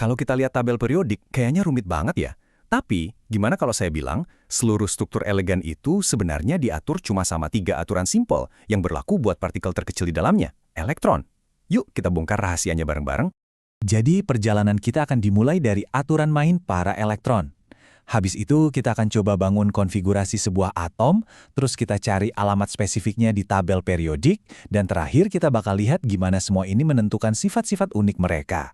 Kalau kita lihat tabel periodik, kayaknya rumit banget ya. Tapi, gimana kalau saya bilang, seluruh struktur elegan itu sebenarnya diatur cuma sama 3 aturan simpel yang berlaku buat partikel terkecil di dalamnya, elektron. Yuk kita bongkar rahasianya bareng-bareng. Jadi perjalanan kita akan dimulai dari aturan main para elektron. Habis itu kita akan coba bangun konfigurasi sebuah atom, terus kita cari alamat spesifiknya di tabel periodik, dan terakhir kita bakal lihat gimana semua ini menentukan sifat-sifat unik mereka.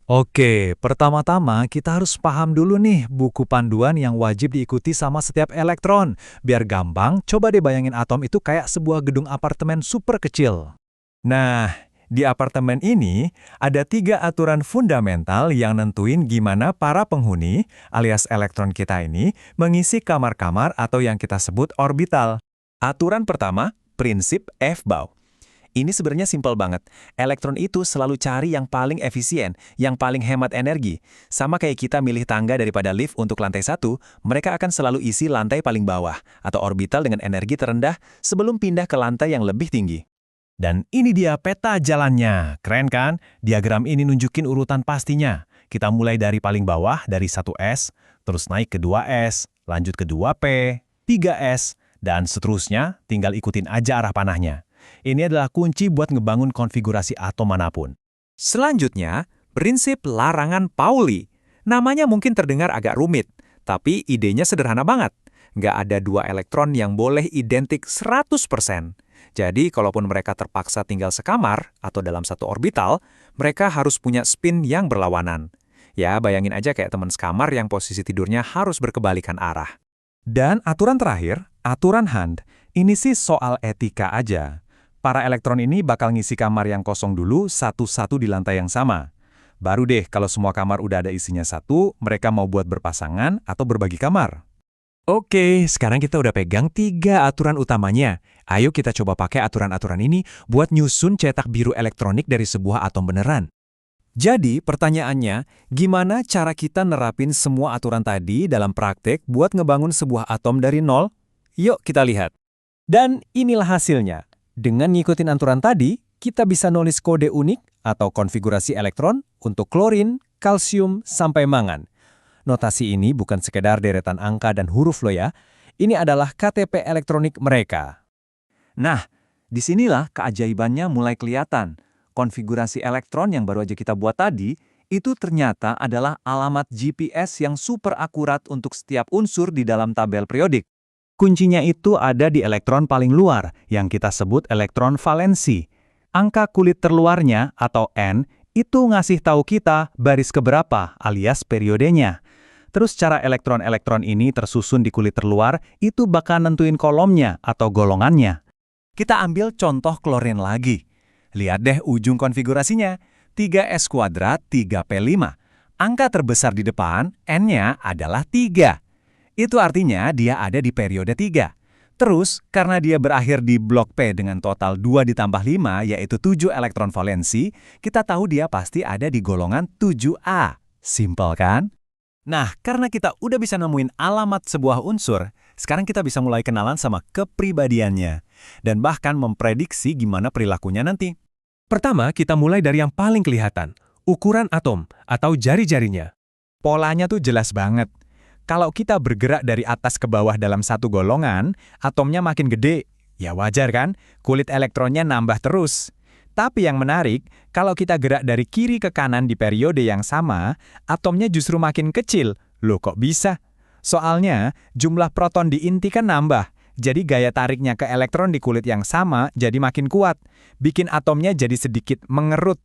Oke, pertama-tama kita harus paham dulu nih buku panduan yang wajib diikuti sama setiap elektron. Biar gampang, coba deh bayangin atom itu kayak sebuah gedung apartemen super kecil. Nah, di apartemen ini ada 3 aturan fundamental yang nentuin gimana para penghuni, alias elektron kita ini, mengisi kamar-kamar atau yang kita sebut orbital. Aturan pertama, prinsip F-Bow. Ini sebenarnya simpel banget. Elektron itu selalu cari yang paling efisien, yang paling hemat energi. Sama kayak kita milih tangga daripada lift untuk lantai 1, mereka akan selalu isi lantai paling bawah, atau orbital dengan energi terendah sebelum pindah ke lantai yang lebih tinggi. Dan ini dia peta jalannya. Keren kan? Diagram ini nunjukin urutan pastinya. Kita mulai dari paling bawah, dari 1S, terus naik ke 2S, lanjut ke 2P, 3S, dan seterusnya, tinggal ikutin aja arah panahnya. Ini adalah kunci buat ngebangun konfigurasi atom manapun. Selanjutnya, prinsip larangan Pauli. Namanya mungkin terdengar agak rumit, tapi idenya sederhana banget. Nggak ada 2 elektron yang boleh identik 100%. Jadi, kalaupun mereka terpaksa tinggal sekamar atau dalam satu orbital, mereka harus punya spin yang berlawanan. Ya, bayangin aja kayak teman sekamar yang posisi tidurnya harus berkebalikan arah. Dan aturan terakhir, aturan Hund, ini sih soal etika aja. Para elektron ini bakal ngisi kamar yang kosong dulu satu-satu di lantai yang sama. Baru deh kalau semua kamar udah ada isinya satu, mereka mau buat berpasangan atau berbagi kamar. Oke, sekarang kita udah pegang 3 aturan utamanya. Ayo kita coba pakai aturan-aturan ini buat nyusun cetak biru elektronik dari sebuah atom beneran. Jadi, pertanyaannya, gimana cara kita nerapin semua aturan tadi dalam praktek buat ngebangun sebuah atom dari nol? Yuk kita lihat. Dan inilah hasilnya. Dengan ngikutin aturan tadi, kita bisa nulis kode unik atau konfigurasi elektron untuk klorin, kalsium, sampai mangan. Notasi ini bukan sekedar deretan angka dan huruf loh ya. Ini adalah KTP elektronik mereka. Nah, disinilah keajaibannya mulai kelihatan. Konfigurasi elektron yang baru aja kita buat tadi, itu ternyata adalah alamat GPS yang super akurat untuk setiap unsur di dalam tabel periodik. Kuncinya itu ada di elektron paling luar, yang kita sebut elektron valensi. Angka kulit terluarnya, atau N, itu ngasih tahu kita baris keberapa, alias periodenya. Terus cara elektron-elektron ini tersusun di kulit terluar, itu bakal nentuin kolomnya atau golongannya. Kita ambil contoh klorin lagi. Lihat deh ujung konfigurasinya, 3S kuadrat 3P5. Angka terbesar di depan, N-nya adalah 3. Itu artinya dia ada di periode 3. Terus, karena dia berakhir di blok P dengan total 2 ditambah 5, yaitu 7 elektron valensi, kita tahu dia pasti ada di golongan 7A. Simpel kan? Nah, karena kita udah bisa nemuin alamat sebuah unsur, sekarang kita bisa mulai kenalan sama kepribadiannya. Dan bahkan memprediksi gimana perilakunya nanti. Pertama, kita mulai dari yang paling kelihatan, ukuran atom atau jari-jarinya. Polanya tuh jelas banget. Kalau kita bergerak dari atas ke bawah dalam satu golongan, atomnya makin gede. Ya wajar kan? Kulit elektronnya nambah terus. Tapi yang menarik, kalau kita gerak dari kiri ke kanan di periode yang sama, atomnya justru makin kecil. Loh kok bisa? Soalnya, jumlah proton di inti kan nambah. Jadi gaya tariknya ke elektron di kulit yang sama jadi makin kuat. Bikin atomnya jadi sedikit mengerut.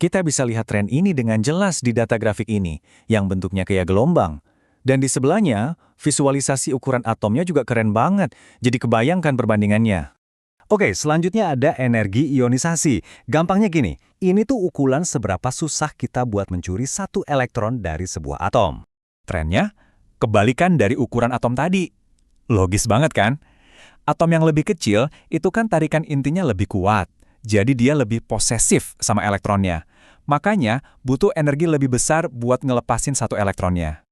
Kita bisa lihat tren ini dengan jelas di data grafik ini, yang bentuknya kayak gelombang. Dan di sebelahnya, visualisasi ukuran atomnya juga keren banget, jadi kebayangkan perbandingannya. Oke, selanjutnya ada energi ionisasi. Gampangnya gini, ini tuh ukuran seberapa susah kita buat mencuri satu elektron dari sebuah atom. Trennya, kebalikan dari ukuran atom tadi. Logis banget kan? Atom yang lebih kecil, itu kan tarikan intinya lebih kuat, jadi dia lebih posesif sama elektronnya. Makanya, butuh energi lebih besar buat ngelepasin satu elektronnya.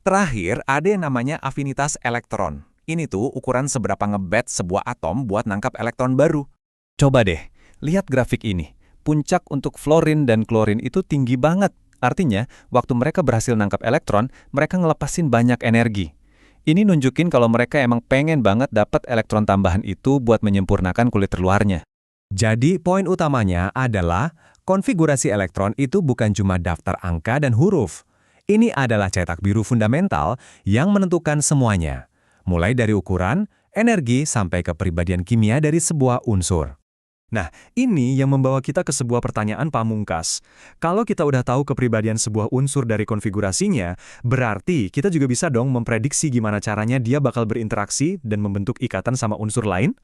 Terakhir, ada yang namanya afinitas elektron. Ini tuh ukuran seberapa ngebet sebuah atom buat nangkap elektron baru. Coba deh, lihat grafik ini. Puncak untuk fluorin dan klorin itu tinggi banget. Artinya, waktu mereka berhasil nangkap elektron, mereka ngelepasin banyak energi. Ini nunjukin kalau mereka emang pengen banget dapat elektron tambahan itu buat menyempurnakan kulit terluarnya. Jadi, poin utamanya adalah konfigurasi elektron itu bukan cuma daftar angka dan huruf. Ini adalah cetak biru fundamental yang menentukan semuanya, mulai dari ukuran, energi, sampai kepribadian kimia dari sebuah unsur. Nah, ini yang membawa kita ke sebuah pertanyaan pamungkas. Kalau kita udah tahu kepribadian sebuah unsur dari konfigurasinya, berarti kita juga bisa dong memprediksi gimana caranya dia bakal berinteraksi dan membentuk ikatan sama unsur lain?